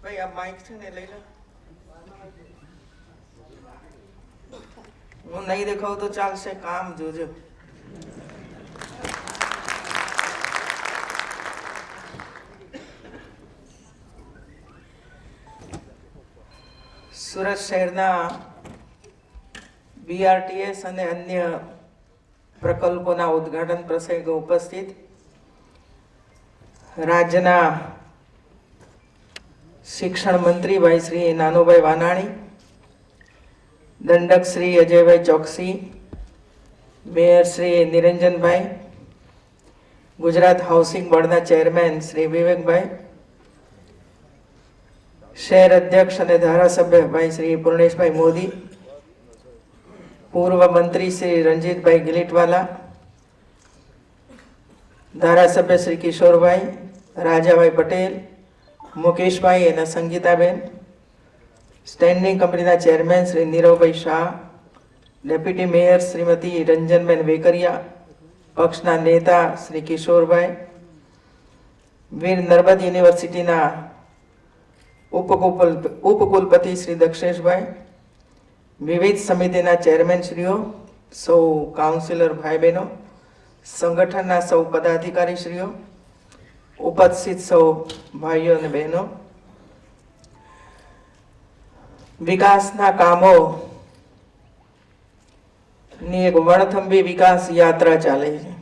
ભાઈ આ માઇક છે ને લઈ લો. હું નહીં દેખાવું તો ચાલશે, કામ જોજો. સુરત શહેરના BRTS અને અન્ય પ્રકલ્પોના ઉદ્ઘાટન પ્રસંગે ઉપસ્થિત રાજ્યના શિક્ષણ મંત્રી ભાઈ શ્રી નાનુભાઈ વાનાણી, દંડક શ્રી અજયભાઈ ચોકસી, મેયર શ્રી નિરંજનભાઈ, ગુજરાત હાઉસિંગ બોર્ડના ચેરમેન શ્રી વિવેકભાઈ, શહેર અધ્યક્ષ અને ધારાસભ્ય ભાઈ શ્રી પૂર્ણેશભાઈ મોદી, પૂર્વ મંત્રી શ્રી રંજીતભાઈ ગિલીટવાલા, ધારાસભ્ય શ્રી કિશોરભાઈ, રાજાભાઈ પટેલ, મુકેશભાઈ અને સંગીતાબેન, સ્ટેન્ડિંગ કમિટીના chairman Shri Niravbhai Shah, deputy mayor Shrimati Ranjanben Vekariya, પક્ષના નેતા શ્રી કિશોરભાઈ, વીર નર્મદ યુનિવર્સિટીના ઉપકુલપતિ શ્રી દક્ષેશભાઈ, વિવિધ સમિતિના ચેરમેન શ્રીઓ, સૌ કાઉન્સિલર ભાઈ બહેનો, સંગઠનના સૌ પદાધિકારી શ્રીઓ, ઉપસ્થિત સૌ ભાઈઓ અને બહેનો, વિકાસના કામો ની એક વણથંભી વિકાસ યાત્રા ચાલે છે.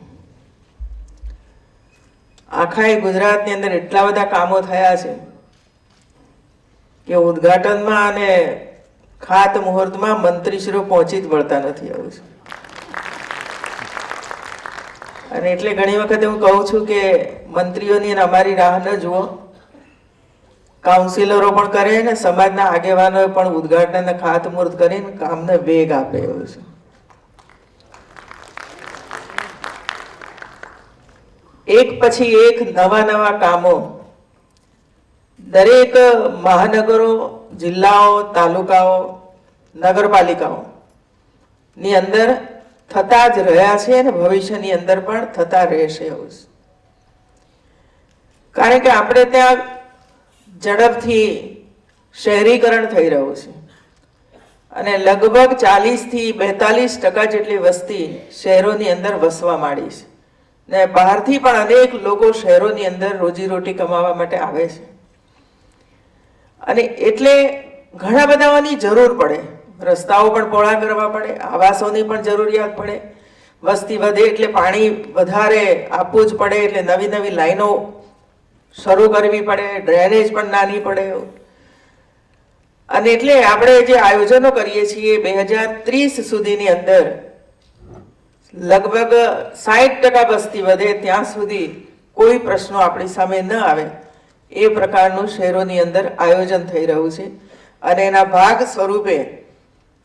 આખા ગુજરાતની અંદર એટલા બધા કામો થયા છે કે ઉદ્ઘાટનમાં અને ખાત મુહૂર્તમાં મંત્રીશ્રીઓ પહોંચી જ વળતા નથી. આવું છે. અને એટલે ઘણી વખત હું કહું છું કે મંત્રીઓની અમારી રાહ ન જુઓ, કાઉન્સિલરો પણ કરે ને સમાજના આગેવાનો પણ ઉદ્ઘાટન ખાત મુહૂર્ત કરીને કામને વેગ આપે. એવું છે. એક પછી એક નવા કામો દરેક મહાનગરો, જિલ્લાઓ, તાલુકાઓ, નગરપાલિકાઓ ની અંદર થતા જ રહ્યા છે અને ભવિષ્યની અંદર પણ થતા રહેશે. એવું છે. કારણ કે આપણે ત્યાં ઝડપથી શહેરીકરણ થઈ રહ્યું છે અને લગભગ 40 થી 42% જેટલી વસ્તી શહેરોની અંદર વસવા માંડી છે ને બહારથી પણ અનેક લોકો શહેરોની અંદર રોજીરોટી કમાવા માટે આવે છે. અને એટલે ઘણા બધાની જરૂર પડે, રસ્તાઓ પણ પહોળા કરવા પડે, આવાસોની પણ જરૂરિયાત પડે, વસ્તી વધે એટલે પાણી વધારે આપવું જ પડે, એટલે નવી નવી લાઈનો શરૂ કરવી પડે, ડ્રેનેજ પણ નાની પડે. અને એટલે આપણે જે આયોજનો કરીએ છીએ 2030 સુધીની અંદર લગભગ 60% વસ્તી વધે ત્યાં સુધી કોઈ પ્રશ્નો આપણી સામે ન આવે એ પ્રકારનું શહેરોની અંદર આયોજન થઈ રહ્યું છે. અને એના ભાગ સ્વરૂપે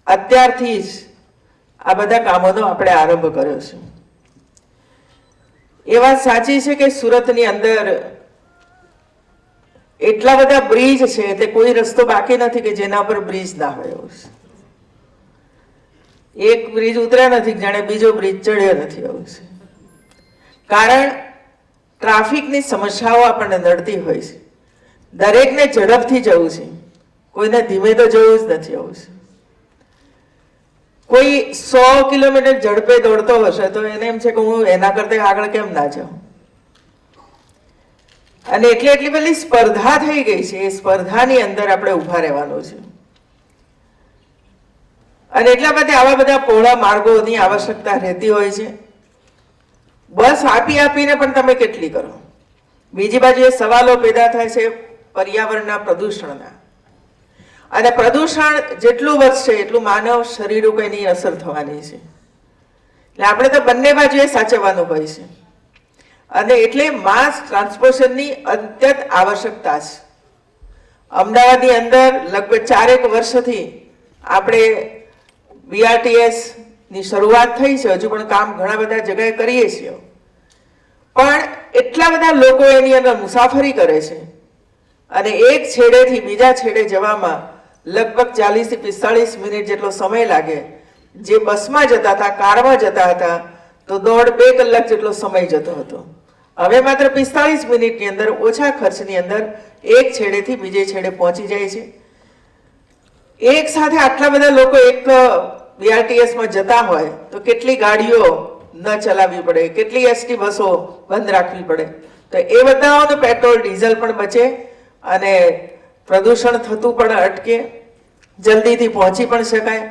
અત્યારથી જ આ બધા કામોનો આપણે આરંભ કર્યો છે. એ વાત સાચી છે કે સુરતની અંદર એટલા બધા બ્રિજ છે તે કોઈ રસ્તો બાકી નથી કે જેના પર બ્રિજ ના હોય. એવું છે. એક બ્રિજ ઉતર્યા નથી જાણે બીજો બ્રિજ ચડ્યો નથી. એવું છે. કારણ ટ્રાફિકની સમસ્યાઓ આપણને નડતી હોય છે. દરેકને ઝડપથી જવું છે, કોઈને ધીમે તો જવું જ નથી. આવું છે. કોઈ 100 કિલોમીટર ઝડપે દોડતો હશે તો એને એમ છે કે હું એના કરતા આગળ કેમ ના જાઉં. અને એટલે એટલી બધી સ્પર્ધા થઈ ગઈ છે. એ સ્પર્ધાની અંદર આપણે ઉભા રહેવાનું છે. અને એટલા માટે આવા બધા પહોળા માર્ગોની આવશ્યકતા રહેતી હોય છે. બસ આપીને પણ તમે કેટલી કરો. બીજી બાજુ એ સવાલો પેદા થાય છે પર્યાવરણના પ્રદૂષણના. અને પ્રદૂષણ જેટલું વધશે એટલું માનવ શરીર ઉપર એની અસર થવાની છે. એટલે આપણે તો બંને બાજુએ સાચવવાનું હોય છે. અને એટલે માસ ટ્રાન્સપોર્ટેશનની અત્યંત આવશ્યકતા છે. અમદાવાદની અંદર લગભગ 4 વર્ષથી આપણે BRTS ની શરૂઆત થઈ છે. હજુ પણ કામ ઘણા બધા જગ્યાએ કરીએ છીએ. પણ એટલા બધા લોકો એની અંદર મુસાફરી કરે છે અને એક છેડેથી બીજા છેડે જવામાં લગભગ 40 થી 45 મિનિટ જેટલો સમય લાગે. જે બસમાં જતા હતા, કારમાં જતા હતા, તો 1.5-2 કલાક જેટલો સમય જતો હતો. હવે માત્ર 45 મિનિટની અંદર ઓછા ખર્ચની અંદર એક છેડેથી બીજે છેડે પહોંચી જાય છે. એક સાથે આટલા બધા લોકો એક BRTS માં જતા હોય તો કેટલી ગાડીઓ ન ચલાવવી પડે, કેટલી ST બસો બંધ રાખવી પડે. તો એ બધાનું પેટ્રોલ ડીઝલ પણ બચે અને પ્રદૂષણ થતું પણ અટકે, જલ્દીથી પહોંચી પણ શકાય,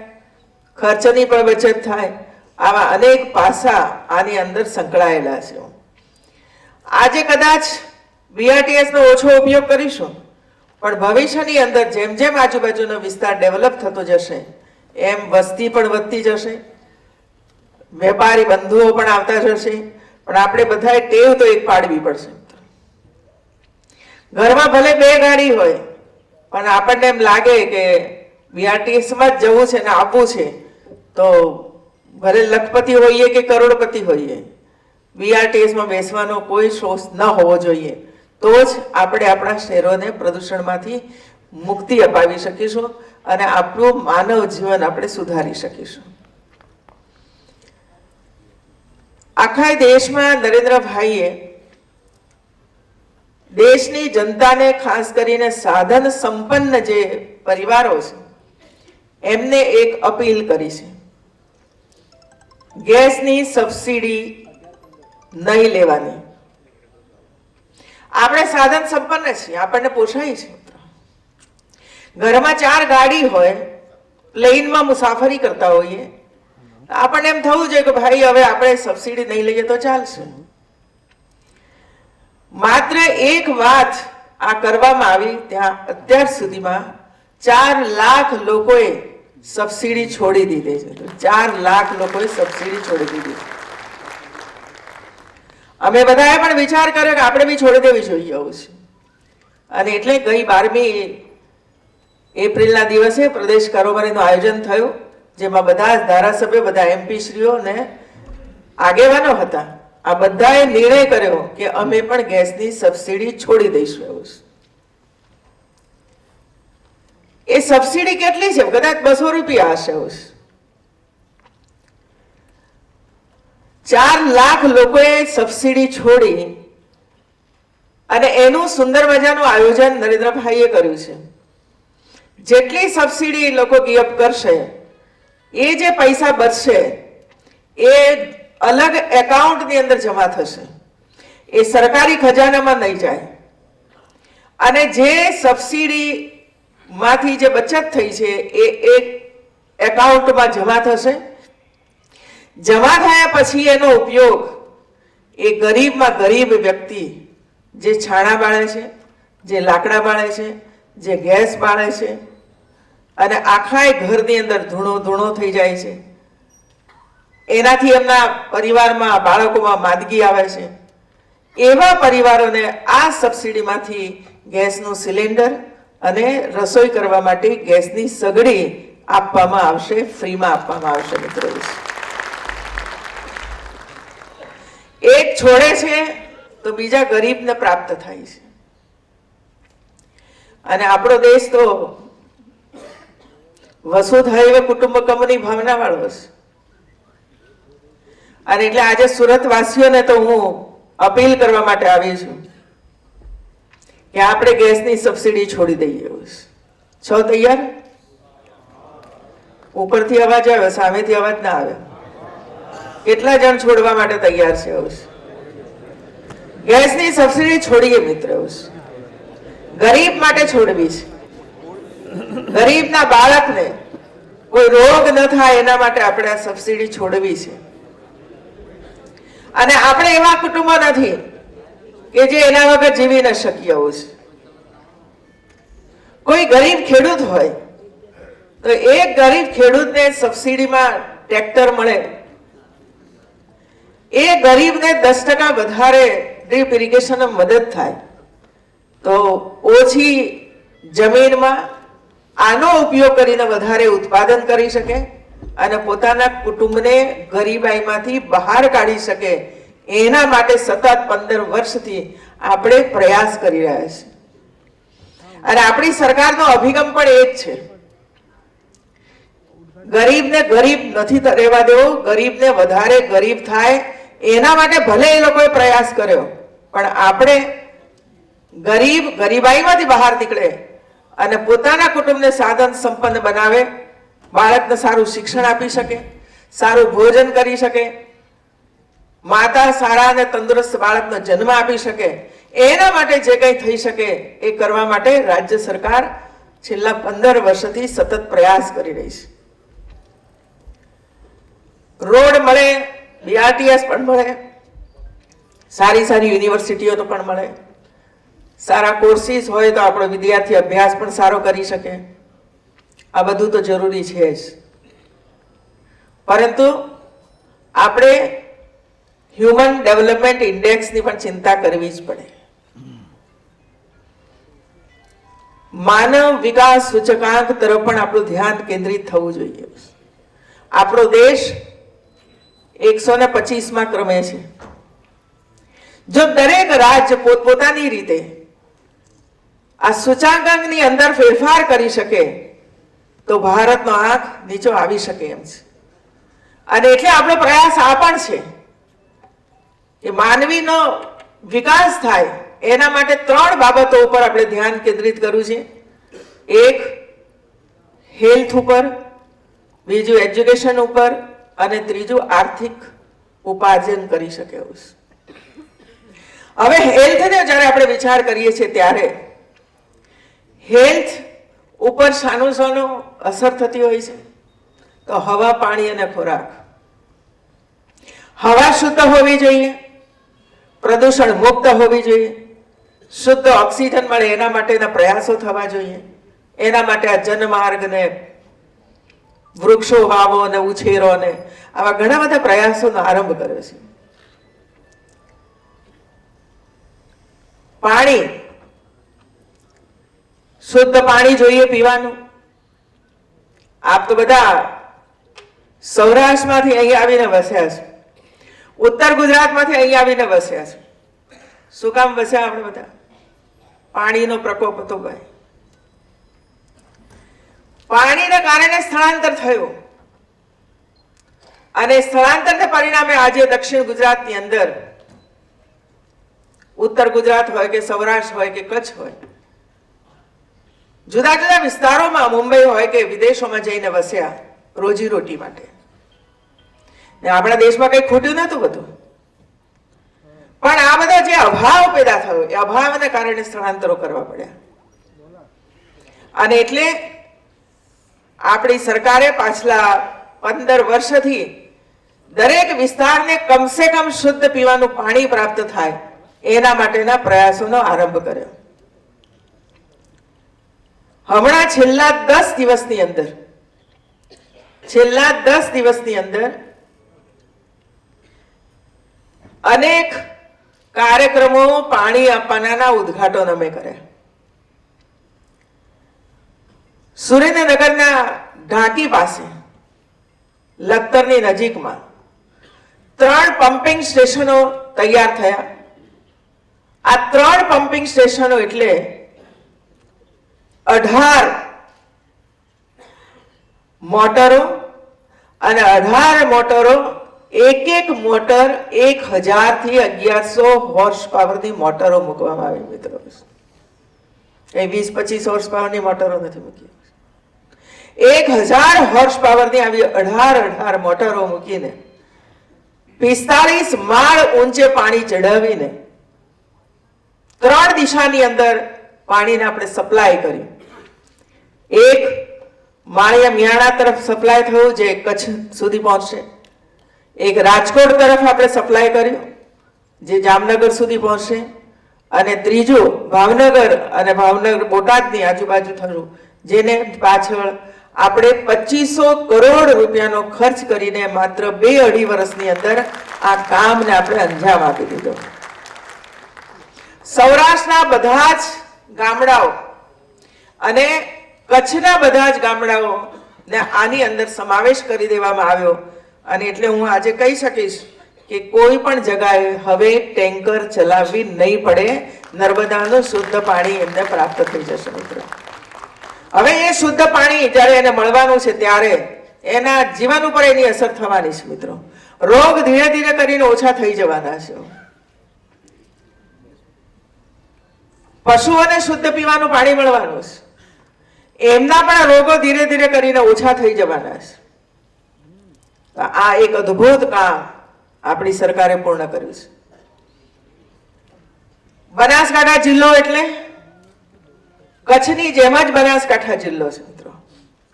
ખર્ચની પણ બચત થાય. આવા અનેક પાસા આની અંદર સંકળાયેલા છે. આજે કદાચ BRTS નો ઓછો ઉપયોગ કરીશું, પણ ભવિષ્યની અંદર જેમ જેમ આજુબાજુનો વિસ્તાર ડેવલપ થતો જશે એમ વસ્તી પણ વધતી જશે, વેપારી બંધુઓ પણ આવતા જશે. પણ આપણે બધાએ ટેવ તો એક પાડવી પડશે. ઘરમાં ભલે 2 ગાડી હોય, પણ આપણને એમ લાગે કે BRTS માં જ જવું છે ને આવવું છે, તો ભલે લખપતિ હોઈએ કે કરોડપતિ હોઈએ, BRTS માં બેસવાનો કોઈ શોખ ન હોવો જોઈએ. તો જ આપણે આપણા શહેરોને પ્રદૂષણમાંથી મુક્તિ અપાવી શકીશું અને આપણું માનવ જીવન આપણે સુધારી શકીશું. આખા દેશમાં નરેન્દ્રભાઈએ દેશની જનતાને, ખાસ કરીને સાધન સંપન્ન જે પરિવારો છે એમને એક અપીલ કરી છે. ગેસની સબસિડી નહીં લેવાની. આપણે સાધન સંપન્ન છીએ, આપણને પોસાય છે. ઘરમાં 4 ગાડી હોય, પ્લેનમાં મુસાફરી કરતા હોઈએ, આપણને એમ થવું જોઈએ કે ભાઈ હવે આપણે સબસિડી નહીં લઈએ તો ચાલશે. માત્ર એક વાત આ કરવામાં આવી, ત્યાં અત્યાર સુધીમાં 4 લાખ લોકોએ સબસિડી છોડી દીધી છે. 4 લાખ લોકોએ સબસિડી છોડી દીધી. અમે બધાએ પણ વિચાર કર્યો કે આપણે બી છોડી દેવી જોઈએ આવું છે. અને એટલે ગઈ 12મી એપ્રિલના દિવસે પ્રદેશ કારોબારીનું આયોજન થયું, જેમાં બધા જ ધારાસભ્યો, બધા MP શ્રીઓ ને આગેવાનો હતા. આ બધાએ નિર્ણય કર્યો કે અમે પણ ગેસની સબસિડી છોડી દઈશું એવું છે. એ સબસિડી કેટલી છે? કદાચ 200 રૂપિયા હશે એવું છે. 4 લાખ લોકોએ સબસિડી છોડી અને એનું સુંદર મજાનું આયોજન નરેન્દ્રભાઈએ કર્યું છે. જેટલી સબસિડી લોકો ગિવ કરશે, એ જે પૈસા બચશે એ અલગ એકાઉન્ટની અંદર જમા થશે, એ સરકારી ખજાનામાં નહીં જાય. અને જે સબસિડી માંથી જે બચત થઈ છે એ એક એકાઉન્ટમાં જમા થશે. જમા થયા પછી એનો ઉપયોગ એ ગરીબમાં ગરીબ વ્યક્તિ જે છાણા બાળે છે, જે લાકડા બાળે છે, જે ગેસ બાળે છે અને આખા ઘરની અંદર ધૂણો ધૂણો થઈ જાય છે, એનાથી એમના પરિવારમાં, બાળકોમાં માંદગી આવે છે, એવા પરિવારોને આ સબસિડીમાંથી ગેસનું સિલિન્ડર અને રસોઈ કરવા માટે ગેસની સગડી આપવામાં આવશે, ફ્રીમાં આપવામાં આવશે. મિત્રો, એક છોડે છે તો બીજા ગરીબને પ્રાપ્ત થાય છે. અને આપણો દેશ તો વસુધૈવ કુટુંબકમની ભાવના વાળો છે. અને એટલે આજે સુરત વાસીઓને તો હું અપીલ કરવા માટે આવી છું કે આપણે ગેસની સબસિડી છોડી દઈએ. છો તૈયાર? ઉપરથી અવાજ આવે, સામેથી અવાજ ના આવે. કેટલા જણ છોડવા માટે તૈયાર છે? ગેસની સબસિડી છોડીએ મિત્રો. ગરીબ માટે છોડવી છે. ગરીબના બાળકને કોઈ રોગ ન થાય એના માટે આપણે આ સબસિડી છોડવી છે. અને આપણે એવા કુટુંબો નથી કે જે એના વગર જીવી ન શકીએ. કોઈ ગરીબ ખેડૂત હોય તો એક ગરીબ ખેડૂતને સબસિડીમાં ટ્રેક્ટર મળે, એ ગરીબને 10% વધારે ડ્રીપ ઇરિગેશનમાં મદદ થાય, તો ઓછી જમીનમાં આનો ઉપયોગ કરીને વધારે ઉત્પાદન કરી શકે અને પોતાના કુટુંબને ગરીબાઈમાંથી બહાર કાઢી શકે. એના માટે સતત 15 વર્ષથી આપણે પ્રયાસ કરી રહ્યા છીએ. અને આપણી સરકારનો અભિગમ પણ એ જ છે ગરીબને ગરીબ નથી રહેવા દેવો, ગરીબને વધારે ગરીબ થાય એના માટે ભલે એ લોકોએ પ્રયાસ કર્યો, પણ આપણે ગરીબ ગરીબાઈમાંથી બહાર નીકળે અને પોતાના કુટુંબને સાધન સંપન્ન બનાવે, બાળકને સારું શિક્ષણ આપી શકે, સારું ભોજન કરી શકે, માતા સારા અને તંદુરસ્ત બાળકનો જન્મ આપી શકે, એના માટે જે કંઈ થઈ શકે એ કરવા માટે રાજ્ય સરકાર છેલ્લા 15 વર્ષથી સતત પ્રયાસ કરી રહી છે. રોડ મળે, BRTS પણ મળે, સારી સારી યુનિવર્સિટીઓ તો પણ મળે, સારા કોર્સીસ હોય તો આપણો વિદ્યાર્થી અભ્યાસ પણ સારો કરી શકે. આ બધું તો જરૂરી છે જ, પરંતુ આપણે હ્યુમન ડેવલપમેન્ટ ઇન્ડેક્સની પણ ચિંતા કરવી જ પડે. માનવ વિકાસ સૂચકાંક તરફ પણ આપણું ધ્યાન કેન્દ્રિત થવું જોઈએ. આપણો દેશ 125માં ક્રમે છે. જો દરેક રાજ્ય પોતપોતાની રીતે આ સૂચકાંકની અંદર ફેરફાર કરી શકે તો ભારતનો આંક નીચો આવી શકે એમ છે. અને એટલે આપણો પ્રયાસ આ પણ છે કે માનવીનો વિકાસ થાય એના માટે 3 બાબતો ઉપર આપણે ધ્યાન કેન્દ્રિત કરવું છે. એક હેલ્થ ઉપર, બીજું એજ્યુકેશન ઉપર અને ત્રીજું આર્થિક ઉપાર્જન કરી શકે એવું છે. હવે હેલ્થને જ્યારે આપણે વિચાર કરીએ છીએ ત્યારે હેલ્થ ઉપર શાનું શાનું અસર થતી હોય છે તો હવા, પાણી અને ખોરાક. હવા શુદ્ધ હોવી જોઈએ, પ્રદૂષણ મુક્ત હોવી જોઈએ, શુદ્ધ ઓક્સિજન મળે એના માટેના પ્રયાસો થવા જોઈએ. એના માટે આ જનમાર્ગ ને વૃક્ષો વાવો અને ઉછેરો ને આવા ઘણા બધા પ્રયાસોનો આરંભ કર્યો છે. પાણી, શુદ્ધ પાણી જોઈએ પીવાનું. આપ તો બધા સૌરાષ્ટ્રમાંથી અહીં આવીને વસ્યા છો, ઉત્તર ગુજરાતમાંથી અહીં આવીને વસ્યા છો. શું કામ વસ્યા આપણે બધા? પાણીનો પ્રકોપ હતો ભાઈ. પાણીને કારણે સ્થળાંતર થયું અને સ્થળાંતરને પરિણામે આજે દક્ષિણ ગુજરાતની અંદર, ઉત્તર ગુજરાત હોય કે સૌરાષ્ટ્ર હોય કે કચ્છ હોય, જુદા જુદા વિસ્તારોમાં, મુંબઈ હોય કે વિદેશોમાં જઈને વસ્યા રોજીરોટી માટે. આપણા દેશમાં કઈ ખૂટ્યું નતું બધું, પણ આ બધા જે અભાવ પેદા થયો એ અભાવને કારણે સ્થળાંતરો કરવા પડ્યા. અને એટલે આપણી સરકારે પાછલા 15 વર્ષથી દરેક વિસ્તારને કમસે કમ શુદ્ધ પીવાનું પાણી પ્રાપ્ત થાય એના માટેના પ્રયાસોનો આરંભ કર્યો. હમણાં છેલ્લા 10 દિવસની અંદર અનેક કાર્યક્રમો પાણી આપવાના ઉદ્ઘાટન અમે કર્યા. સુરેન્દ્રનગરના ઢાંકી પાસે લખતરની નજીકમાં 3 પમ્પિંગ સ્ટેશનો તૈયાર થયા. આ 3 પમ્પિંગ સ્ટેશનો એટલે 18 મોટરો અને 18 મોટરો, એક મોટર 1000 થી 1100 હોર્સ પાવરની મોટરો મૂકવામાં આવી. મિત્રો, એ 20-25 હોર્સ પાવરની મોટરો નથી મૂકી, 1000 હોર્સ પાવરની આવી 18 મોટરો મૂકીને 45 માળ ઊંચે પાણી ચડાવીને 3 દિશાની અંદર પાણીને આપણે સપ્લાય કર્યું. એક માળિયા મિયાણા તરફ સપ્લાય થયું જે કચ્છ સુધી પહોંચશે. એક રાજકોટ તરફ આપણે સપ્લાય કર્યું જે જામનગર સુધી પહોંચશે. અને ત્રીજું ભાવનગર અને ભાવનગર બોટાદની આજુબાજુ થયું, જેને પાછળ આપણે 2500 કરોડ રૂપિયાનો ખર્ચ કરીને માત્ર 2-2.5 વર્ષની અંદર આ કામને આપણે અંજામ આપી દીધો. સૌરાષ્ટ્રના બધા જ ગામડાઓ અને કચ્છના બધા જ ગામડાઓને આની અંદર સમાવેશ કરી દેવામાં આવ્યો. અને એટલે હું આજે કહી શકીશ કે કોઈ પણ જગ્યાએ હવે ટેન્કર ચલાવવી નહીં પડે, નર્મદાનું શુદ્ધ પાણી એમને પ્રાપ્ત થઈ જશે. મિત્રો, હવે એ શુદ્ધ પાણી જ્યારે એને મળવાનું છે ત્યારે એના જીવન ઉપર એની અસર થવાની છે મિત્રો. રોગ ધીરે ધીરે કરીને ઓછા થઈ જવાના છે. પશુઓને શુદ્ધ પીવાનું પાણી મળવાનું છે, એમના પણ રોગો ધીરે ધીરે કરીને ઓછા થઈ જવાના છે. આ એક અદ્ભુત કામ આપણી સરકારે પૂર્ણ કર્યું છે. બનાસકાંઠા જિલ્લો એટલે કચ્છની જેમ જ બનાસકાંઠા જિલ્લો છે મિત્રો.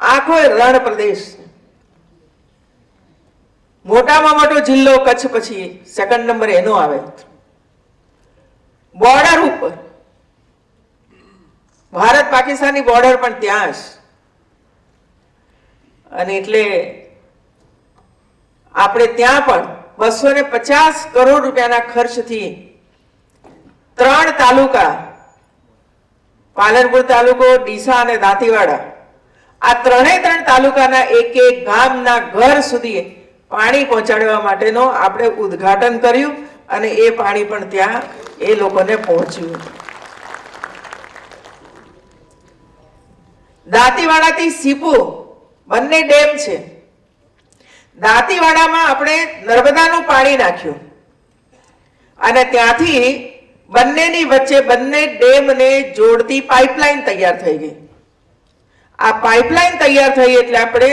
આખો રણ પ્રદેશ છે. મોટામાં મોટો જિલ્લો કચ્છ, પછી સેકન્ડ નંબર એનો આવે. બોર્ડર ઉપર ભારત પાકિસ્તાનની બોર્ડર પણ ત્યાં જ. અને એટલે આપણે ત્યાં પણ 250 કરોડ રૂપિયાના ખર્ચથી 3 તાલુકા, પાલનપુર તાલુકો, ડીસા અને દાંતીવાડા, આ 3 તાલુકાના એક ગામના ઘર સુધી પાણી પહોંચાડવા માટેનો આપણે ઉદ્ઘાટન કર્યું અને એ પાણી પણ ત્યાં એ લોકોને પહોંચ્યું. દાંતીવાડાથી સીપુ બંને ડેમ છે. દાંતીવાડામાં આપણે નર્મદાનું પાણી નાખ્યું અને ત્યાંથી બંનેની વચ્ચે બંને ડેમને જોડતી પાઇપલાઇન તૈયાર થઈ ગઈ. આ પાઇપલાઇન તૈયાર થઈ એટલે આપણે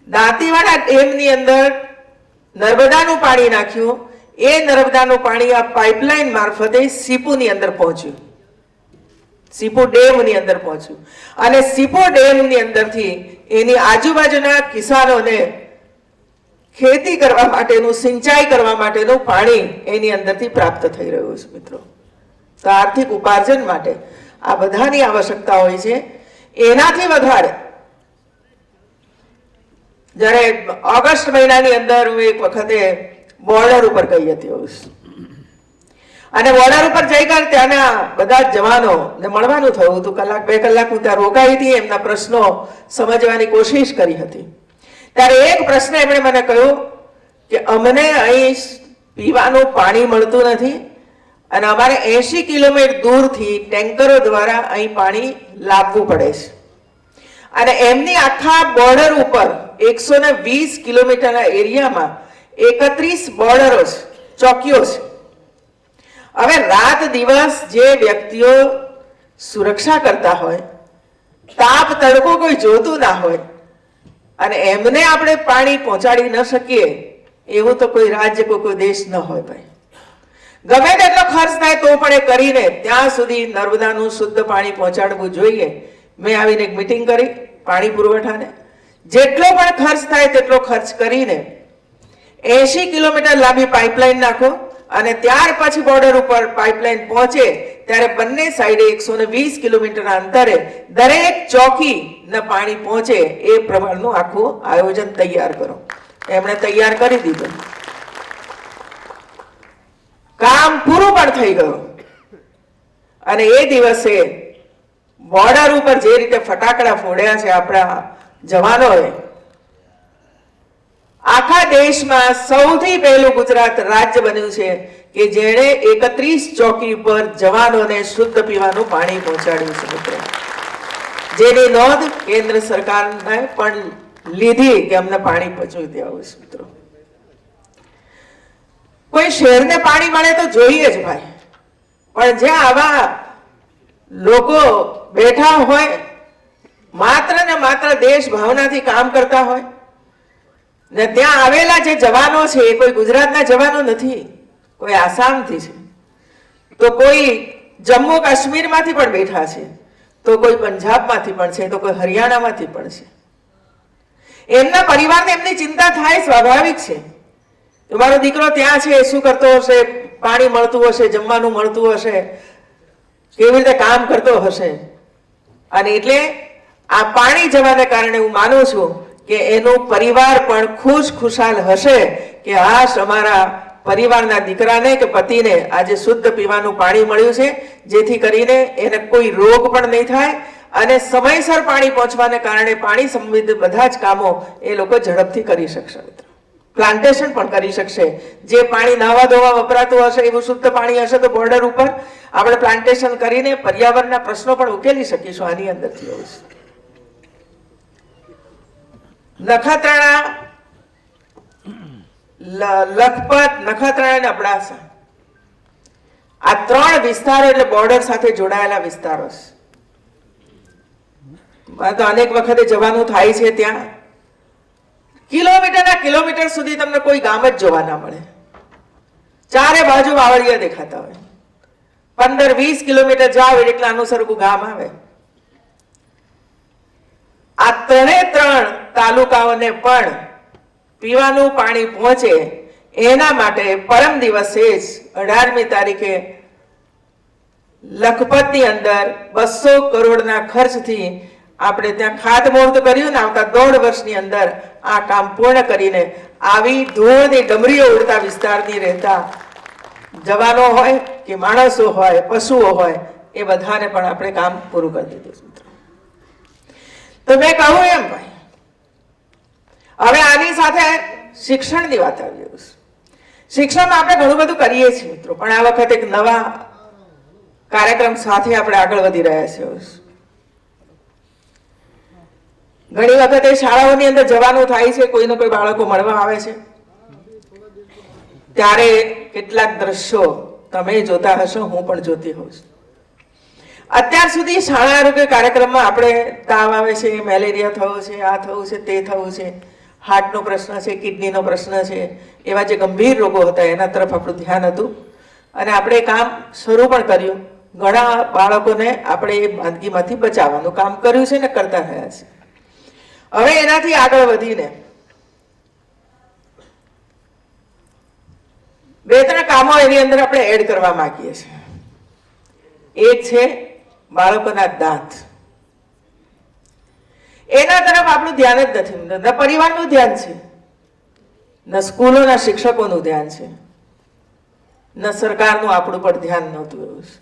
દાંતીવાડા ડેમની અંદર નર્મદાનું પાણી નાખ્યું. એ નર્મદાનું પાણી આ પાઇપલાઇન મારફતે સીપુની અંદર પહોંચ્યું, સીપુ ડેમની અંદર પહોંચ્યું. અને સીપુ ડેમની અંદરથી એની આજુબાજુના કિસાનોને ખેતી કરવા માટેનું, સિંચાઈ કરવા માટેનું પાણી એની અંદરથી પ્રાપ્ત થઈ રહ્યું છે મિત્રો. તો આર્થિક ઉપાર્જન માટે આ બધાની આવશ્યકતા હોય છે. એનાથી વધારે જ્યારે ઓગસ્ટ મહિનાની અંદર હું એક વખતે બોર્ડર ઉપર ગઈ હતી અને બોર્ડર ઉપર જઈ ગયા ત્યાંના બધા જવાનોને મળવાનું થયું હતું. 1-2 કલાક હું ત્યાં રોકાઈ હતી, એમના પ્રશ્નો સમજવાની કોશિશ કરી હતી. ત્યારે એક પ્રશ્ન એમણે મને કહ્યું કે અમને અહીં પીવાનું પાણી મળતું નથી અને અમારે 80 કિલોમીટર દૂરથી ટેન્કરો દ્વારા અહીં પાણી લાવવું પડે છે. અને એમની આખા બોર્ડર ઉપર 120 કિલોમીટરના એરિયામાં 31 બોર્ડરો છે, ચોકીઓ છે. હવે રાત દિવસ જે વ્યક્તિઓ સુરક્ષા કરતા હોય, તાપ તડકો કોઈ જોતું ના હોય અને એમને આપણે પાણી પહોંચાડી ન શકીએ એવું તો કોઈ રાજ્ય, કોઈ દેશ ન હોય ભાઈ. ગમે તેટલો ખર્ચ થાય તો પણ એ કરીને ત્યાં સુધી નર્મદાનું શુદ્ધ પાણી પહોંચાડવું જોઈએ. મેં આવીને એક મીટિંગ કરી પાણી પુરવઠાને, જેટલો પણ ખર્ચ થાય તેટલો ખર્ચ કરીને 80 કિલોમીટર લાંબી પાઇપલાઇન નાખો અને ત્યાર પછી બોર્ડર ઉપર પાઇપલાઇન પહોંચે ત્યારે બંને સાઈડે 120 કિલોમીટરના અંતરે દરેક ચોકીના પાણી પહોંચે એ પ્રમાણનું આખું આયોજન તૈયાર કરો. એમણે તૈયાર કરી દીધું. કામ પૂરું પણ થઈ ગયું અને એ દિવસે બોર્ડર ઉપર જે રીતે ફટાકડા ફોડ્યા છે આપણા જવાનોએ, આખા દેશમાં સૌથી પહેલું ગુજરાત રાજ્ય બન્યું છે કે જેણે 31 ચોકી પર જવાનોને શુદ્ધ પીવાનું પાણી પહોંચાડ્યું છે મિત્રો. જેની નોંધ કેન્દ્ર સરકારને પણ લીધી કે અમને પાણી પહોંચાડી દેવું છે મિત્રો. કોઈ શહેરને પાણી મળે તો જોઈએ જ ભાઈ, પણ જ્યાં આવા લોકો બેઠા હોય, માત્ર ને માત્ર દેશ ભાવનાથી કામ કરતા હોય ને ત્યાં આવેલા જે જવાનો છે એ કોઈ ગુજરાતના જવાનો નથી, કોઈ આસામથી છે, તો કોઈ જમ્મુ કાશ્મીરમાંથી પણ બેઠા છે, તો કોઈ પંજાબમાંથી પણ છે, તો કોઈ હરિયાણામાંથી પણ છે. એમના પરિવારને એમની ચિંતા થાય, સ્વાભાવિક છે. મારો દીકરો ત્યાં છે, શું કરતો હશે, પાણી મળતું હશે, જમવાનું મળતું હશે, કેવી રીતે કામ કરતો હશે. અને એટલે આ પાણી જવાને કારણે હું માનું છું કે એનો પરિવાર પણ ખુશાલ હશે કે હાશ અમારા પરિવારના દીકરાને કે પતિને આજે શુદ્ધ પીવાનું પાણી મળ્યું છે, જેથી કરીને એને કોઈ રોગ પણ નહીં થાય અને સમયસર પાણી પહોંચવાને કારણે પાણી સંબંધિત બધા જ કામો એ લોકો ઝડપથી કરી શકશે. પ્લાન્ટેશન પણ કરી શકશે. જે પાણી નાહવા ધોવા વપરાતું હશે એવું શુદ્ધ પાણી હશે તો બોર્ડર ઉપર આપણે પ્લાન્ટેશન કરીને પર્યાવરણના પ્રશ્નો પણ ઉકેલી શકીશું આની અંદરથી. નખત્રાણા, લખપત, નખત્રાણા અને અબડાસા, આ 3 વિસ્તારો એટલે બોર્ડર સાથે જોડાયેલા વિસ્તારો છે. તો અનેક વખતે જવાનું થાય છે. ત્યાં કિલોમીટરના કિલોમીટર સુધી તમને કોઈ ગામ જ જોવા ના મળે. ચારે બાજુ વાવડિયા દેખાતા હોય. 15-20 કિલોમીટર જાવ એટલે આનું સરખું ગામ આવે. આ 3 તાલુકાઓને પણ પીવાનું પાણી પહોંચે એના માટે પરમ દિવસે જ 18મી તારીખે લખપતની અંદર 200 કરોડના ખર્ચથી આપણે ત્યાં ખાતમુહૂર્ત કર્યું ને આવતા 1.5 વર્ષની અંદર આ કામ પૂર્ણ કરીને આવી ધૂળની ડમરીઓ ઉડતા વિસ્તારની રહેતા જવાનો હોય કે માણસો હોય, પશુઓ હોય, એ બધાને પણ આપણે કામ પૂરું કરી દીધું. તો મેં કહું એમ ભાઈ, હવે આની સાથે શિક્ષણની વાત આવી છે. શિક્ષણમાં આપણે ઘણું બધું કરીએ છીએ મિત્રો, પણ આ વખતે એક નવા કાર્યક્રમ સાથે આપણે આગળ વધી રહ્યા છીએ. ઘણી વખતે શાળાઓની અંદર જવાનું થાય છે, કોઈને કોઈ બાળકો મળવા આવે છે, ત્યારે કેટલાક દ્રશ્યો તમે જોતા હશો, હું પણ જોતી હોઉં છું. અત્યાર સુધી શાળા આરોગ્ય કાર્યક્રમમાં આપણે તાવ આવે છે, મેલેરિયા થયો છે, આ થયું છે, તે થયું છે, હાર્ટનો પ્રશ્ન છે, કિડનીનો પ્રશ્ન છે, એવા જે ગંભીર રોગો હતા એના તરફ આપણું ધ્યાન હતું અને આપણે કામ શરૂ પણ કર્યું. ઘણા બાળકોને આપણે એ માંદગીમાંથી બચાવવાનું કામ કર્યું છે ને કરતા રહ્યા છે. હવે એનાથી આગળ વધીને 2-3 કામો એની અંદર આપણે એડ કરવા માંગીએ છીએ. એક છે બાળકોના દાંત. એના તરફ આપણું ધ્યાન જ નથી. ન પરિવારનું ધ્યાન છે, ન સ્કૂલોના શિક્ષકોનું ધ્યાન છે, ન સરકારનું આપણું પણ ધ્યાન નહોતું. એવું છે.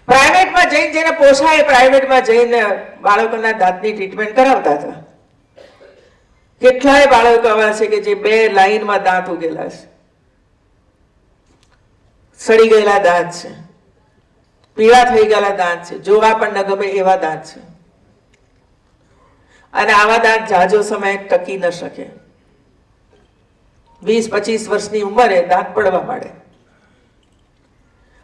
પ્રાઇવેટમાં જઈને જેને પોસાય પ્રાઇવેટમાં જઈને બાળકોના દાંતની ટ્રીટમેન્ટ કરાવતા હતા. કેટલાય બાળકો આવા છે કે જે 2 લાઈનમાં દાંત ઉગેલા છે, સડી ગયેલા દાંત છે, પીળા થઈ ગયેલા દાંત છે, જોવા પણ ન ગમે એવા દાંત છે. અને આવા દાંત જાજો સમય ટકી ન શકે. 20-25 વર્ષની ઉંમરે દાંત પડવા માંડે.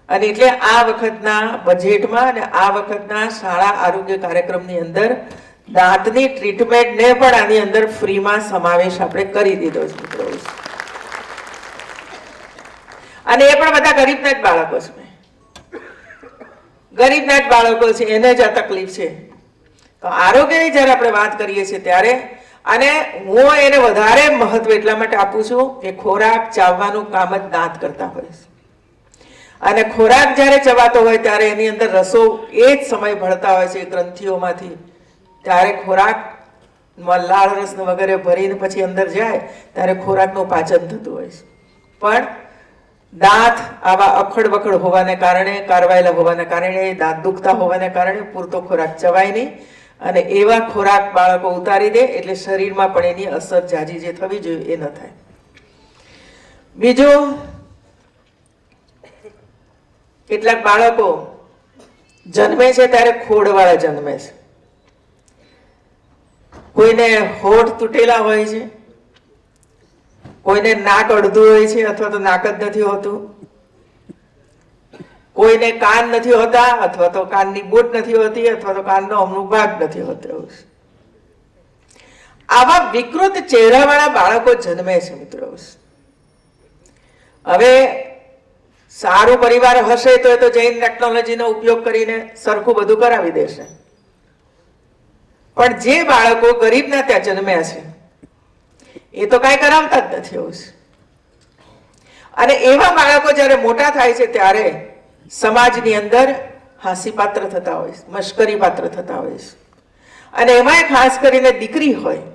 અને એટલે આ વખતના બજેટમાં અને આ વખતના શાળા આરોગ્ય કાર્યક્રમની અંદર દાંતની ટ્રીટમેન્ટને પણ આની અંદર ફ્રીમાં સમાવેશ આપણે કરી દીધો છે મિત્રો. અને એ પણ બધા ગરીબના જ બાળકો છે. ગરીબના જ બાળકો છે, એને જ આ તકલીફ છે. તો આરોગ્યની જ્યારે આપણે વાત કરીએ છીએ ત્યારે, અને હું એને વધારે મહત્વ એટલા માટે આપું છું કે ખોરાક ચાવવાનું કામ જ દાંત કરતા હોય છે. અને ખોરાક જ્યારે ચવાતો હોય ત્યારે એની અંદર રસો એ જ સમય ભળતા હોય છે ગ્રંથિઓમાંથી. ત્યારે ખોરાકમાં લાળ રસ વગેરે ભરીને પછી અંદર જાય ત્યારે ખોરાકનું પાચન થતું હોય છે. પણ દાંત આવા અખડ વખડ હોવાને કારણે, કારવાયેલા હોવાને કારણે, દાંત દુખતા હોવાને કારણે પૂરતો ખોરાક ચવાય નહીં. અને એવા ખોરાક બાળકો ઉતારી દે એટલે શરીરમાં પણ એની અસર જાજી જે થવી જોઈએ એ ન થાય. બીજું, કેટલાક બાળકો જન્મે છે ત્યારે ખોડવાળા જન્મે છે. કોઈને હોઠ તૂટેલા હોય છે, કોઈને નાક અડધું હોય છે અથવા તો નાક જ નથી હોતું, કોઈને કાન નથી હોતા અથવા તો કાનની બૂટ નથી હોતી અથવા તો કાનનો અમુક ભાગ નથી હોતો. આવા વિકૃત ચહેરાવાળા બાળકો જન્મે છે મિત્રો. હવે સારો પરિવાર હશે તો એ તો જૈન ટેકનોલોજીનો ઉપયોગ કરીને સરખું બધું કરાવી દેશે. પણ જે બાળકો ગરીબના ત્યાં જન્મ્યા છે એ તો કાંઈ કરાવતા જ નથી. એવું છે. અને એવા બાળકો જ્યારે મોટા થાય છે ત્યારે સમાજની અંદર હાસ્ય પાત્ર થતા હોય છે, મશ્કરી પાત્ર થતા હોય છે. અને એમાંય ખાસ કરીને દીકરી હોય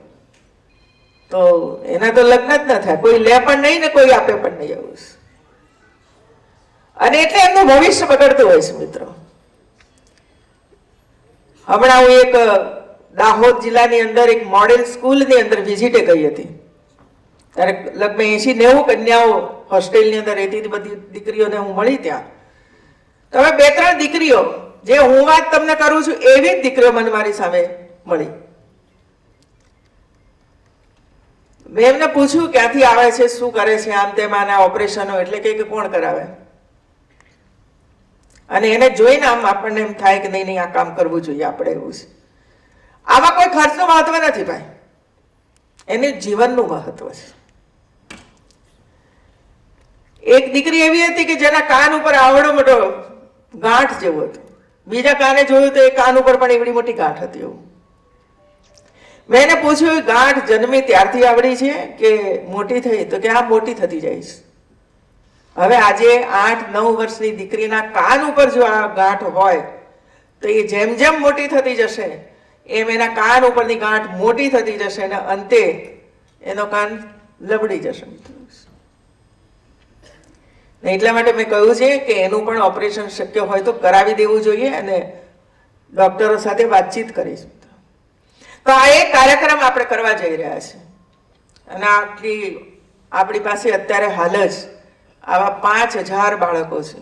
તો એના તો લગ્ન જ ન થાય, કોઈ લે પણ નહીં ને કોઈ આપે પણ નહીં. એવું છે. અને એટલે એમનું ભવિષ્ય બગડતું હોય છે મિત્રો. હમણાં હું એક દાહોદ જિલ્લાની અંદર એક મોડેલ સ્કૂલની અંદર વિઝિટે ગઈ હતી. ત્યારે લગભગ 80-90 કન્યાઓ હોસ્ટેલની અંદર રહેતી હતી. બધી દીકરીઓને હું મળી ત્યાં. તો હવે 2-3 દીકરીઓ જે હું વાત તમને કરું છું એવી જ દીકરીઓ મને મારી સામે મળી. મેં એમને પૂછ્યું ક્યાંથી આવે છે, શું કરે છે, આમ તેમ આના ઓપરેશનો, એટલે કે કોણ કરાવે. અને એને જોઈને આમ આપણને એમ થાય કે નહીં નહીં આ કામ કરવું જોઈએ આપણે, એવું છે. આમાં કોઈ ખર્ચનું મહત્વ નથી ભાઈ, એને જીવનનું મહત્વ છે. એક દીકરી એવી હતી કે જેના કાન ઉપર આવડો મોટો ગાંઠ જેવું હતું, બીજા કાને જોયું તો એ કાન ઉપર પણ એવડી મોટી ગાંઠ હતી. એવું મેં એને પૂછ્યું, ગાંઠ જન્મી ત્યારથી આવડી છે કે મોટી થઈ? તો કે આ મોટી થતી જાય છે. હવે આજે 8-9 વર્ષની દીકરીના કાન ઉપર જો આ ગાંઠ હોય તો એ જેમ જેમ મોટી થતી જશે એમ એના કાન ઉપરની ગાંઠ મોટી થતી જશે અને અંતે એનો કાન લબડી જશે. એટલા માટે મેં કહ્યું છે કે એનું પણ ઓપરેશન શક્ય હોય તો કરાવી દેવું જોઈએ અને ડોક્ટરો સાથે વાતચીત કરીશું. તો આ એક કાર્યક્રમ આપણે કરવા જઈ રહ્યા છે અને આપણી પાસે અત્યારે હાલ જ આવા 5000 બાળકો છે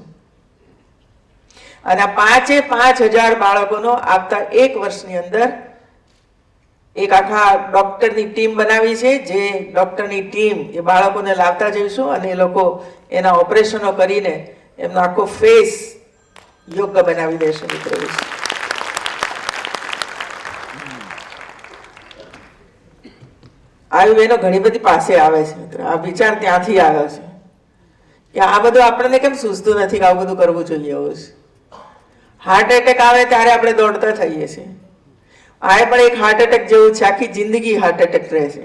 અને આ 5000 બાળકોનો આવતા 1 વર્ષની અંદર એક આખા ડોક્ટરની ટીમ બનાવી છે. જે ડોક્ટરની ટીમ એ બાળકોને લાવતા જઈશું અને એ લોકો એના ઓપરેશનો કરીને એમનો આખો ફેસ યોગ્ય બનાવી દેશે. મિત્રો, આવી બહેનો ઘણી બધી પાસે આવે છે. મિત્રો, આ વિચાર ત્યાંથી આવ્યો છે કે આ બધું આપણને કેમ સૂઝતું નથી કે આવું બધું કરવું જોઈએ. એવું છે. હાર્ટ એટેક આવે ત્યારે આપણે દોડતા થઈએ છીએ. આ પણ એક હાર્ટ એટેક જેવું છે, આખી જિંદગી હાર્ટ એટેક રહે છે.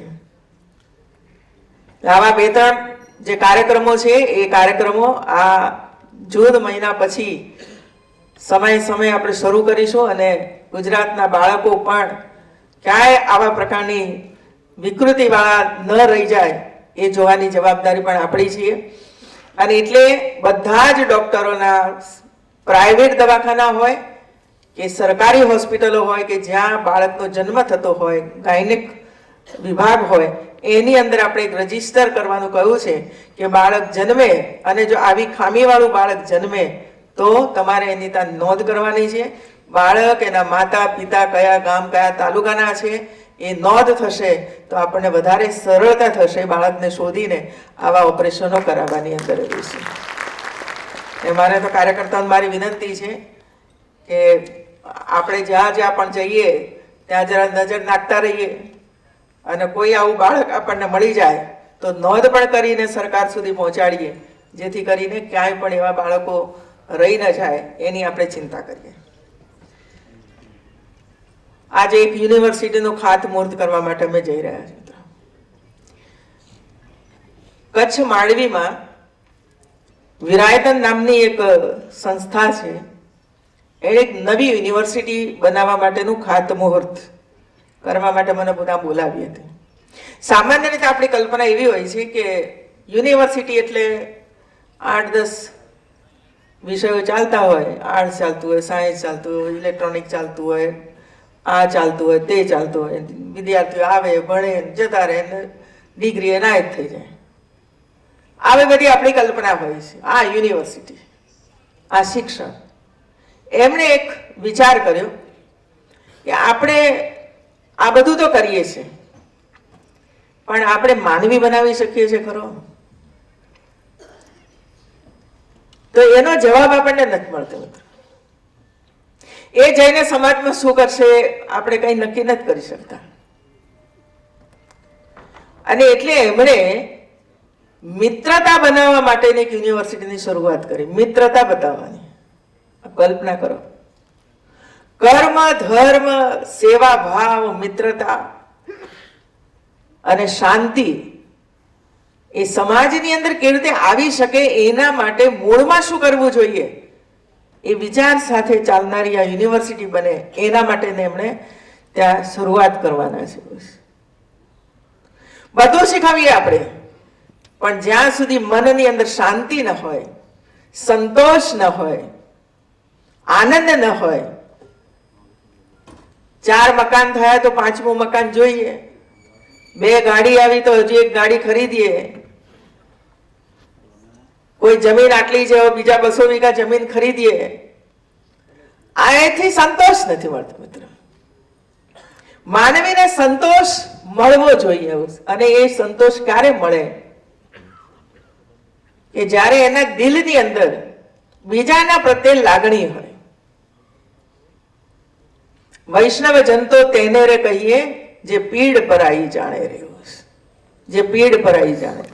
આવા 2-3 જે કાર્યક્રમો છે એ કાર્યક્રમો આ જૂન મહિના પછી સમયે આપણે શરૂ કરીશું અને ગુજરાતના બાળકો પણ ક્યાંય આવા પ્રકારની વિકૃતિવાળા ન રહી જાય એ જોવાની જવાબદારી પણ આપણી છે. અને એટલે બધા જ ડોક્ટરોના પ્રાઇવેટ દવાખાના હોય કે સરકારી હોસ્પિટલો હોય કે જ્યાં બાળકનો જન્મ થતો હોય, ગાયનેક વિભાગ હોય, એની અંદર આપણે એક રજીસ્ટર કરવાનું કહ્યું છે કે બાળક જન્મે અને જો આવી ખામીવાળું બાળક જન્મે તો તમારે એની ત્યાં નોંધ કરવાની છે. બાળક, એના માતા પિતા કયા ગામ કયા તાલુકાના છે એ નોંધ થશે તો આપણને વધારે સરળતા થશે બાળકને શોધીને આવા ઓપરેશનો કરાવવાની અંદર રહેશે. મારે તો કાર્યકર્તાઓને મારી વિનંતી છે કે આપણે જ્યાં જ્યાં પણ જઈએ ત્યાં જરા નજર નાખતા રહીએ અને કોઈ આવું બાળક આપણને મળી જાય તો નોંધ પણ કરીને સરકાર સુધી પહોંચાડીએ, જેથી કરીને ક્યાંય પણ એવા બાળકો રહી ન જાય એની આપણે ચિંતા કરીએ. આજે એક યુનિવર્સિટીનું ખાતમુહૂર્ત કરવા માટે અમે જઈ રહ્યા છીએ. કચ્છ માંડવીમાં વિરાયતન નામની એક સંસ્થા છે, એણે એક નવી યુનિવર્સિટી બનાવવા માટેનું ખાતમુહૂર્ત કરવા માટે મને બધા બોલાવી હતી. સામાન્ય રીતે આપણી કલ્પના એવી હોય છે કે યુનિવર્સિટી એટલે 8-10 વિષયો ચાલતા હોય, આર્ટ્સ ચાલતું હોય, સાયન્સ ચાલતું હોય, ઇલેક્ટ્રોનિક ચાલતું હોય, આ ચાલતું હોય, તે ચાલતું હોય, વિદ્યાર્થીઓ આવે ભણે જતા રહે, ડિગ્રી એનાયત થઈ જાય. આવી બધી આપણી કલ્પના હોય છે. આ યુનિવર્સિટી, આ શિક્ષણ, એમણે એક વિચાર કર્યો કે આપણે આ બધું તો કરીએ છીએ પણ આપણે માનવી બનાવી શકીએ છીએ ખરો? તો એનો જવાબ આપણને નથી મળતો. એ જઈને સમાજમાં શું કરશે આપણે કઈ નક્કી નથી કરી શકતા. અને એટલે એમણે મિત્રતા બનાવવા માટેની એક યુનિવર્સિટીની શરૂઆત કરી. મિત્રતા બતાવવાની. કલ્પના કરો, કર્મ, ધર્મ, સેવા ભાવ, મિત્રતા અને શાંતિ એ સમાજની અંદર કેવી રીતે આવી શકે એના માટે મૂળમાં શું કરવું જોઈએ એ વિચાર સાથે ચાલનારી આ યુનિવર્સિટી બને એના માટે એમણે ત્યાં શરૂઆત કરવાના છે. બધું શીખવીએ આપણે, પણ જ્યાં સુધી મનની અંદર શાંતિ ન હોય, સંતોષ ન હોય, આનંદ ન હોય. 4 મકાન થયા તો 5મું મકાન જોઈએ, 2 ગાડી આવી તો હજી 1 ગાડી ખરીદીએ, કોઈ જમીન આટલી છે બીજા 200 વીઘા જમીન ખરીદીએ. આથી સંતોષ નથી મળતો. મિત્ર, માનવીને સંતોષ મળવો જોઈએ, અને એ સંતોષ ક્યારે મળે કે જ્યારે એના દિલની અંદર બીજાના પ્રત્યે લાગણી હોય. વૈષ્ણવ જન તો તેને રે કહીએ જે પીડ પર આવી જાણે રહ્યો, જે પીડ પર આવી જાણે.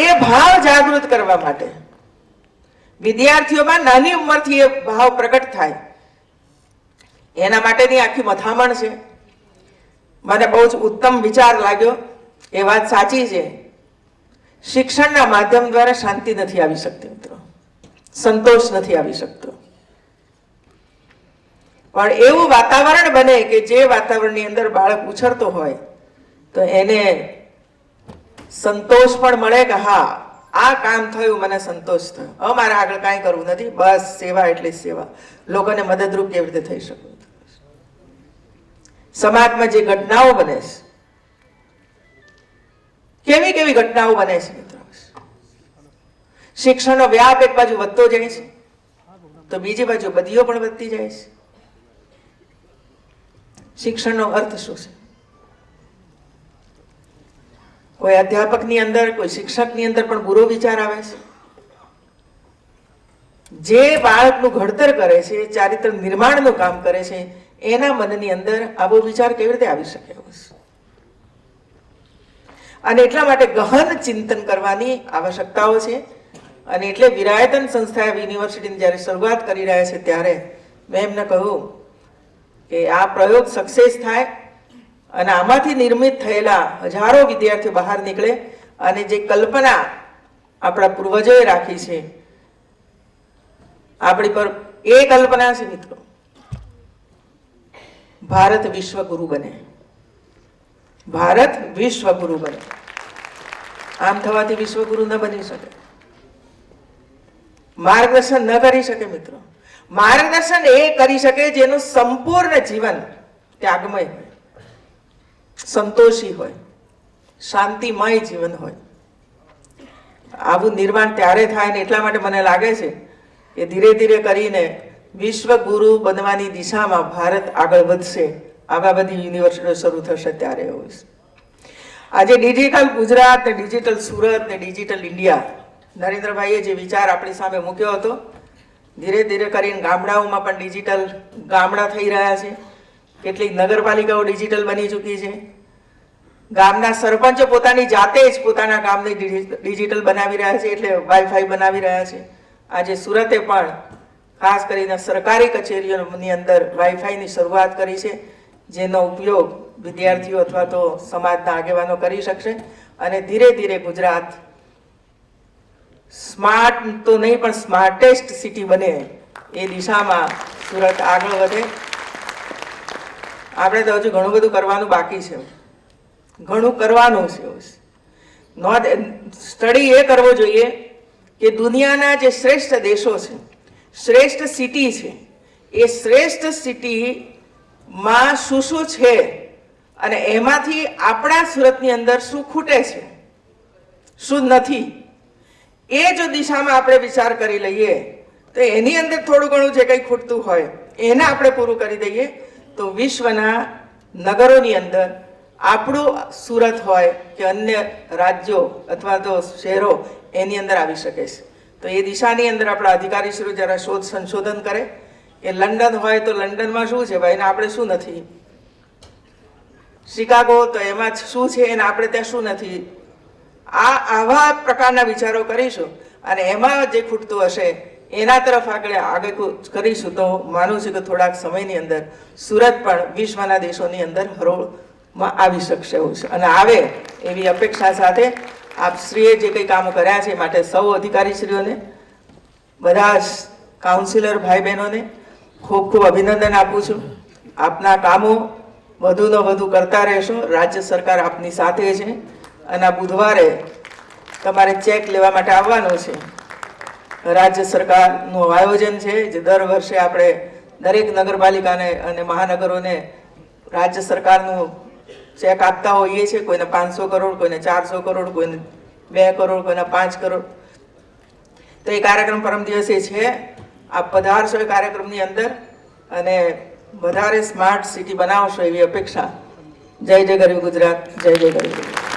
એ ભાવ જાગૃત કરવા માટે વિદ્યાર્થીઓમાં નાની ઉંમરથી એ ભાવ પ્રગટ થાય, એના માટેની આખી મથામણ છે. મને બહુ જ ઉત્તમ વિચાર લાગ્યો. એ વાત સાચી છે, શિક્ષણના માધ્યમ દ્વારા શાંતિ નથી આવી શકતી મિત્રો, સંતોષ નથી આવી શકતો. પણ એવું વાતાવરણ બને કે જે વાતાવરણની અંદર બાળક ઉછળતો હોય તો એને સંતોષ પણ મળે કે હા આ કામ થયું, મને સંતોષ થયો, હવે મારે આગળ કાંઈ કરવું નથી, બસ સેવા એટલે સેવા. લોકોને મદદરૂપ કેવી રીતે થઈ શકું. સમાજમાં જે ઘટનાઓ બને છે, કેવી કેવી ઘટનાઓ બને છે મિત્રો. શિક્ષણનો વ્યાપ એક બાજુ વધતો જાય છે તો બીજી બાજુ બદીઓ પણ વધતી જાય છે. શિક્ષણનો અર્થ શું છે? કોઈ અધ્યાપકની અંદર, કોઈ શિક્ષકની અંદર પણ બુરો વિચાર આવે છે. જે બાળકનું ઘડતર કરે છે, ચારિત્ર નિર્માણનું કામ કરે છે, એના મનની અંદર આવો વિચાર કેવી રીતે આવી શકે? અને એટલા માટે ગહન ચિંતન કરવાની આવશ્યકતાઓ છે. અને એટલે વિરાયતન સંસ્થાએ યુનિવર્સિટીની જ્યારે શરૂઆત કરી રહ્યા છે ત્યારે મેં એમને કહ્યું કે આ પ્રયોગ સક્સેસ થાય અને આમાંથી નિર્મિત થયેલા હજારો વિદ્યાર્થીઓ બહાર નીકળે અને જે કલ્પના આપણા પૂર્વજોએ રાખી છે, આપણી પર એ કલ્પના છે મિત્રો, ભારત વિશ્વગુરુ બને, ભારત વિશ્વગુરુ બને. આમ થવાથી વિશ્વગુરુ ન બની શકે, માર્ગદર્શન ન કરી શકે મિત્રો. માર્ગદર્શન એ કરી શકે જેનું સંપૂર્ણ જીવન ત્યાગમય હોય, સંતોષી હોય, શાંતિમય જીવન હોય. આવું નિર્માણ ત્યારે થાય ને એટલા માટે મને લાગે છે કે ધીરે ધીરે કરીને વિશ્વગુરુ બનવાની દિશામાં ભારત આગળ વધશે. આવા બધી યુનિવર્સિટીઓ શરૂ થશે ત્યારે એવું છે. આજે ડિજિટલ ગુજરાત ને ડિજિટલ સુરત ને ડિજિટલ ઇન્ડિયા, નરેન્દ્રભાઈએ જે વિચાર આપણી સામે મૂક્યો હતો, ધીરે ધીરે કરીને ગામડાઓમાં પણ ડિજિટલ ગામડા થઈ રહ્યા છે. કેટલીક નગરપાલિકાઓ ડિજિટલ બની ચૂકી છે. ગામના સરપંચો પોતાની જાતે જ પોતાના ગામને ડિજિટલ બનાવી રહ્યા છે, એટલે વાઈફાઈ બનાવી રહ્યા છે. આજે સુરતે પણ ખાસ કરીને સરકારી કચેરીઓની અંદર વાઈફાઈની શરૂઆત કરી છે, જેનો ઉપયોગ વિદ્યાર્થીઓ અથવા તો સમાજના આગેવાનો કરી શકશે. અને ધીરે ધીરે ગુજરાત સ્માર્ટ તો નહીં પણ સ્માર્ટેસ્ટ સિટી બને એ દિશામાં સુરત આગળ વધે. આપણે તો હજુ ઘણું બધું કરવાનું બાકી છે, ઘણું કરવાનું છે. સ્ટડી એ કરવો જોઈએ કે દુનિયાના જે શ્રેષ્ઠ દેશો છે, શ્રેષ્ઠ સિટી છે, એ શ્રેષ્ઠ સિટીમાં શું શું છે અને એમાંથી આપણા સુરતની અંદર શું ખૂટે છે, શું નથી. એ જો દિશામાં આપણે વિચાર કરી લઈએ તો એની અંદર થોડું ઘણું જે કંઈ ખૂટતું હોય એને આપણે પૂરું કરી દઈએ તો વિશ્વના નગરોની અંદર આપણું સુરત હોય કે અન્ય રાજ્યો અથવા તો શહેરો એની અંદર આવી શકે છે. તો એ દિશાની અંદર આપણા અધિકારીશ્રીઓ જરા શોધ સંશોધન કરે કે લંડન હોય તો લંડનમાં શું છે ભાઈ, આપણે શું નથી. શિકાગો તો એમાં શું છે અને આપણે ત્યાં શું નથી. આવા પ્રકારના વિચારો કરીશું અને એમાં જે ખૂટતું હશે એના તરફ આગળ કરીશું તો માનું છું કે થોડાક સમયની અંદર સુરત પણ વિશ્વના દેશોની અંદર હરોળમાં આવી શકશે એવું છે. અને આવે એવી અપેક્ષા સાથે આપ શ્રીએ જે કંઈ કામો કર્યા છે માટે સૌ અધિકારીશ્રીઓને, બધા જ કાઉન્સિલર ભાઈ બહેનોને ખૂબ ખૂબ અભિનંદન આપું છું. આપના કામો વધુને વધુ કરતા રહેશો. રાજ્ય સરકાર આપની સાથે છે અને આ બુધવારે તમારે ચેક લેવા માટે આવવાનું છે. રાજ્ય સરકારનું આયોજન છે જે દર વર્ષે આપણે દરેક નગરપાલિકાને અને મહાનગરોને રાજ્ય સરકારનું ચેક આપતા હોઈએ છીએ. કોઈને 500 કરોડ, કોઈને 400 કરોડ, કોઈને 2 કરોડ, કોઈને 5 કરોડ. તો એ કાર્યક્રમ પરમ દિવસે છે. આપ પધારશો એ કાર્યક્રમની અંદર અને વધારે સ્માર્ટ સિટી બનાવશો એવી અપેક્ષા. જય જય ગરવી ગુજરાત, જય જય ગરવી ગુજરાત.